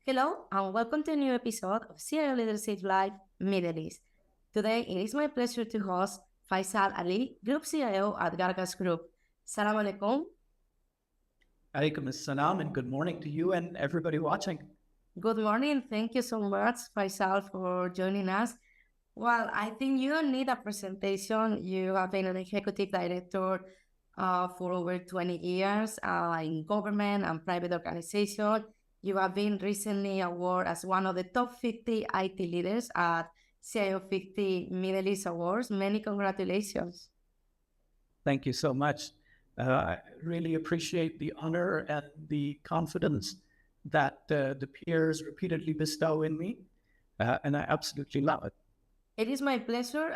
Hello and welcome to a new episode of CIO Leadership Live Middle East. Today it is my pleasure to host Faisal Ali, Group CIO at Gargash Group. Salam alaikum. Alaikum assalam and good morning to you and everybody watching. Good morning. Thank you so much, Faisal, for joining us. Well, I think you don't need a presentation. You have been an executive director for over 20 years in government and private organization. You have been recently awarded as one of the top 50 IT leaders at CIO 50 Middle East Awards. Many congratulations. Thank you so much. I really appreciate the honor and the confidence that the peers repeatedly bestow in me, and I absolutely love it. It is my pleasure.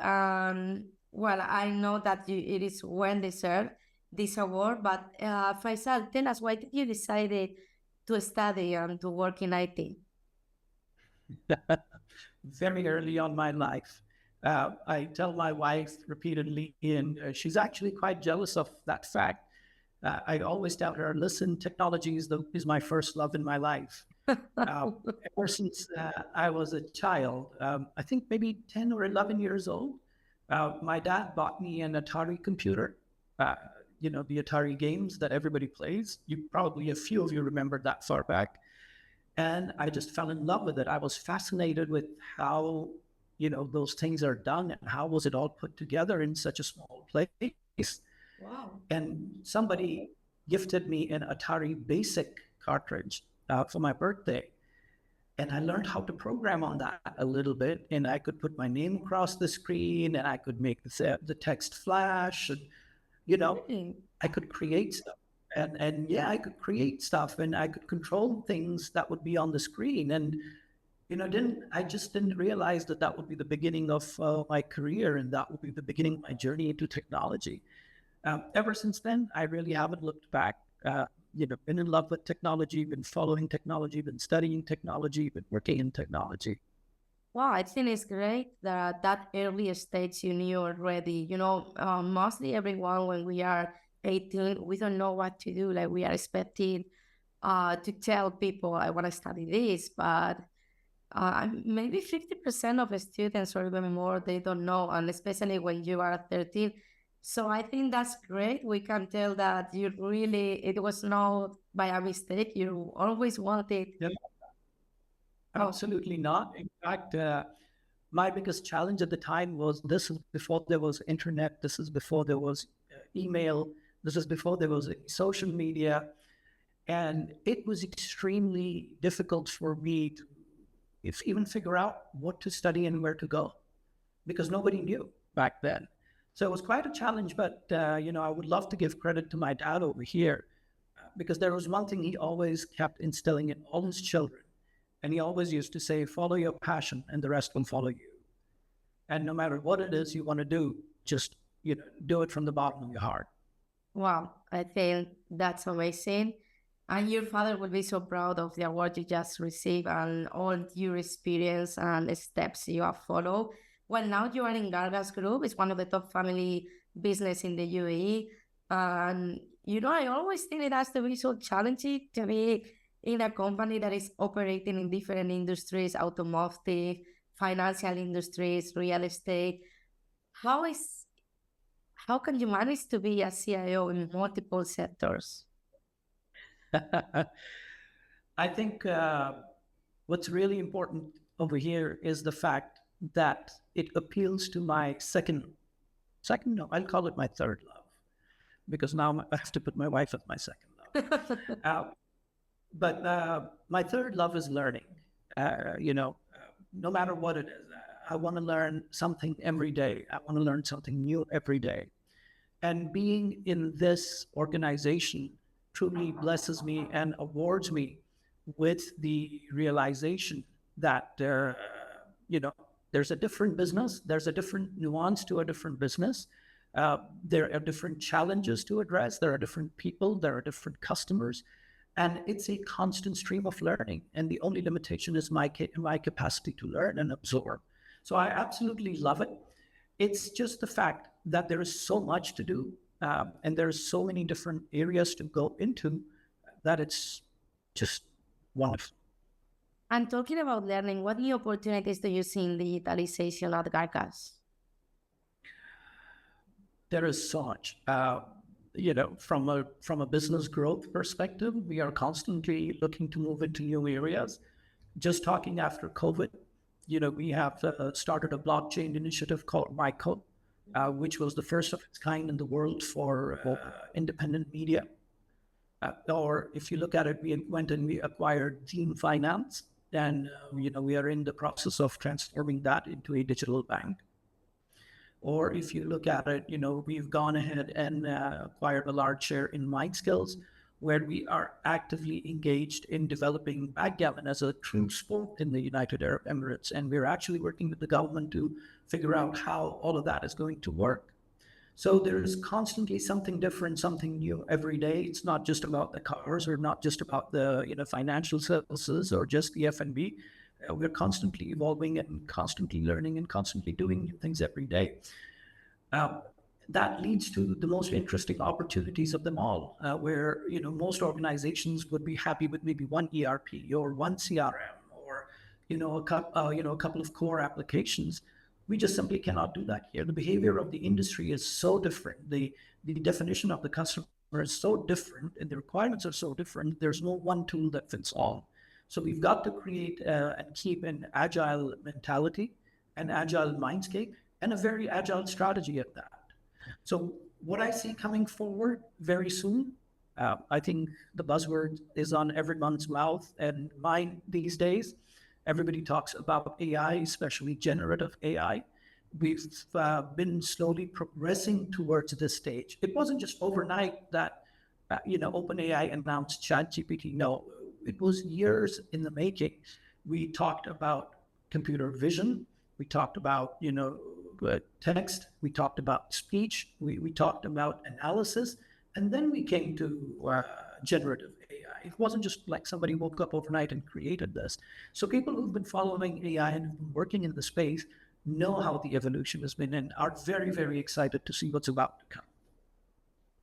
Well, I know that it is well deserved, this award, but Faisal, tell us, why did you decide to study and to work in IT? Very early on my life, I tell my wife repeatedly, and she's actually quite jealous of that fact. I always tell her, listen, technology is my first love in my life. Ever since I was a child, I think maybe 10 or 11 years old, my dad bought me an Atari computer. The Atari games that everybody plays. A few of you remember that far back. And I just fell in love with it. I was fascinated with how, those things are done and how was it all put together in such a small place. Wow. And somebody gifted me an Atari Basic cartridge for my birthday. And I learned how to program on that a little bit. And I could put my name across the screen and I could make the text flash. And, I could create stuff. And yeah, I could create stuff and I could control things that would be on the screen. And, I just didn't realize that would be the beginning of my career and that would be the beginning of my journey into technology. Ever since then, I really haven't looked back. Been in love with technology, been following technology, been studying technology, been working in technology. Wow, I think it's great that that early stage you knew already. Mostly everyone when we are 18, we don't know what to do. Like we are expecting to tell people, I want to study this, but maybe 50% of the students or even more, they don't know, and especially when you are 13. So I think that's great. We can tell that it was not by a mistake. You always wanted. Yep. Absolutely not. In fact, my biggest challenge at the time was this is before there was internet. This is before there was email. This is before there was social media. And it was extremely difficult for me to even figure out what to study and where to go because nobody knew back then. So it was quite a challenge, but, I would love to give credit to my dad over here because there was one thing he always kept instilling in all his children. And he always used to say, follow your passion and the rest will follow you. And no matter what it is you want to do, just, do it from the bottom of your heart. Wow, I think that's amazing. And your father will be so proud of the award you just received and all your experience and steps you have followed. Well, now you are in Gargash Group. It's one of the top family business in the UAE. And, I always think it has to be so challenging to be in a company that is operating in different industries, automotive, financial industries, real estate. How can you manage to be a CIO in multiple sectors? I think what's really important over here is the fact that it appeals to my no, I'll call it my third love, because now I have to put my wife as my second love. But my third love is learning. No matter what it is, I want to learn something every day. I want to learn something new every day. And being in this organization truly blesses me and awards me with the realization that there's a different business, there's a different nuance to a different business. There are different challenges to address. There are different people. There are different customers. And it's a constant stream of learning. And the only limitation is my capacity to learn and absorb. So I absolutely love it. It's just the fact that there is so much to do. And there's so many different areas to go into that it's just wonderful. And talking about learning, what new opportunities do you see in digitalization at Gargash? There is so much. From a business growth perspective, we are constantly looking to move into new areas. Just talking after COVID, we have started a blockchain initiative called MyCode, which was the first of its kind in the world for independent media. Or if you look at it, we went and we acquired Team Finance, and we are in the process of transforming that into a digital bank. Or if you look at it, we've gone ahead and acquired a large share in MindSkills, where we are actively engaged in developing backgammon as a true sport in the United Arab Emirates. And we're actually working with the government to figure out how all of that is going to work. So there is constantly something different, something new every day. It's not just about the cars or not just about the financial services or just the F&B. We're constantly evolving and constantly learning and constantly doing new things every day. Uh, that leads to the most interesting opportunities of them all, where most organizations would be happy with maybe one ERP or one CRM or a couple of core applications. We just simply cannot do that here. The behavior of the industry is so different. The definition of the customer is so different, and the requirements are so different. There's no one tool that fits all. So we've got to create and keep an agile mentality, an agile mindscape, and a very agile strategy at that. So what I see coming forward very soon, I think the buzzword is on everyone's mouth and mind these days. Everybody talks about AI, especially generative AI. We've been slowly progressing towards this stage. It wasn't just overnight that OpenAI announced ChatGPT. No, it was years in the making. We talked about computer vision. We talked about text. We talked about speech. We talked about analysis, and then we came to generative AI. It wasn't just like somebody woke up overnight and created this. So people who've been following AI and have been working in the space know how the evolution has been and are very, very excited to see what's about to come.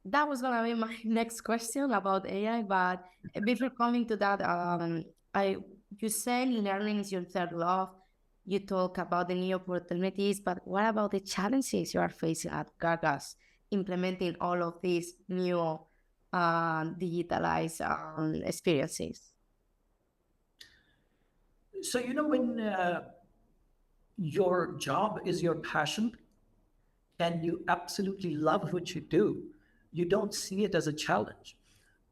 That was gonna be my next question about AI, but before coming to that, I you say learning is your third love. You talk about the new opportunities, but what about the challenges you are facing at Gargas implementing all of these new digitalized experiences? So when your job is your passion and you absolutely love what you do, you don't see it as a challenge.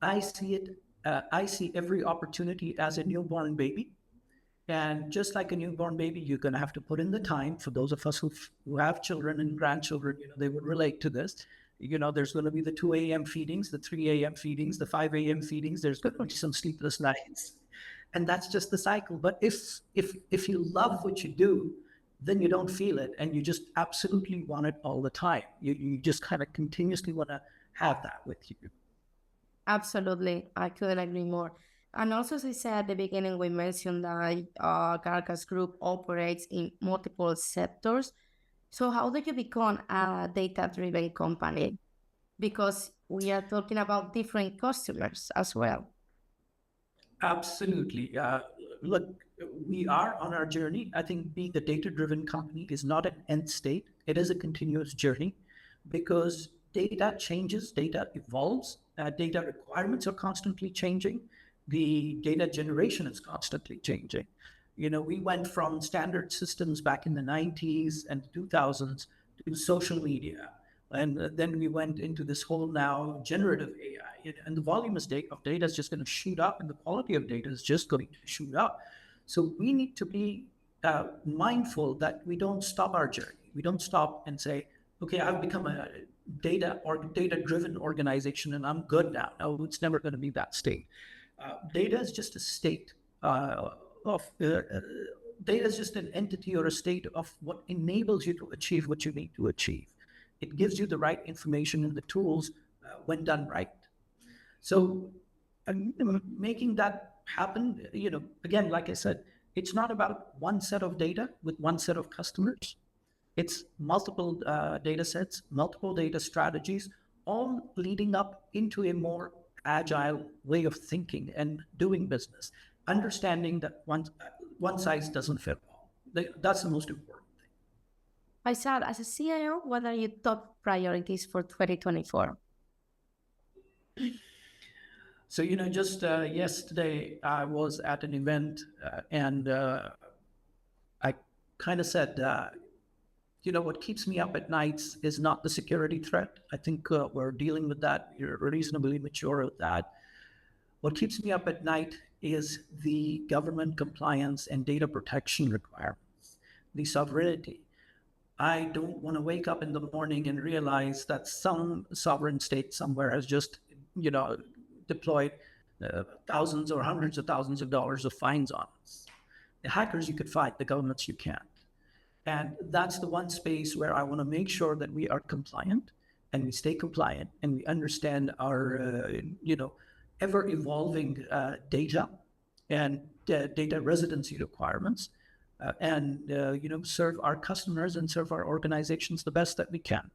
I see it. I see every opportunity as a newborn baby. And just like a newborn baby, you're going to have to put in the time. For those of us who have children and grandchildren, they would relate to this. There's going to be the 2 a.m. feedings, the 3 a.m. feedings, the 5 a.m. feedings. There's going to be some sleepless nights. And that's just the cycle. But if you love what you do, then you don't feel it. And you just absolutely want it all the time. You just kind of continuously want to have that with you. Absolutely, I couldn't agree more. And also, as I said at the beginning, we mentioned that Gargash Group operates in multiple sectors. So, how do you become a data-driven company? Because we are talking about different customers as well. Absolutely. Look, we are on our journey. I think being a data-driven company is not an end state. It is a continuous journey because data changes, data evolves, data requirements are constantly changing. The data generation is constantly changing. We went from standard systems back in the 90s and 2000s to social media. And then we went into this whole now generative AI. And the volume of data is just going to shoot up, and the quality of data is just going to shoot up. So we need to be mindful that we don't stop our journey. We don't stop and say, okay, I've become a data-driven organization and I'm good now. No, it's never going to be that state. Data is just a state of data is just an entity or a state of what enables you to achieve what you need to achieve. It gives you the right information and the tools when done right. So making that happen, again, like I said, it's not about one set of data with one set of customers. It's multiple data sets, multiple data strategies, all leading up into a more agile way of thinking and doing business. understanding that one size doesn't fit all. That's the most important thing. Faisal, as a CIO, what are your top priorities for 2024? So, just yesterday I was at an event and I kind of said, what keeps me up at nights is not the security threat. I think we're dealing with that. You're reasonably mature with that. What keeps me up at night is the government compliance and data protection requirements, the sovereignty. I don't want to wake up in the morning and realize that some sovereign state somewhere has just, deployed thousands or hundreds of thousands of dollars of fines on us. The hackers you could fight, the governments you can't. And that's the one space where I want to make sure that we are compliant and we stay compliant and we understand our, ever evolving data and data residency requirements and serve our customers and serve our organizations the best that we can.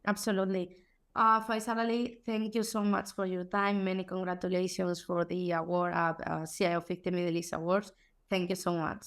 Absolutely. Faisal Ali, thank you so much for your time. Many congratulations for the award at CIO 50 Middle East Awards. Thank you so much.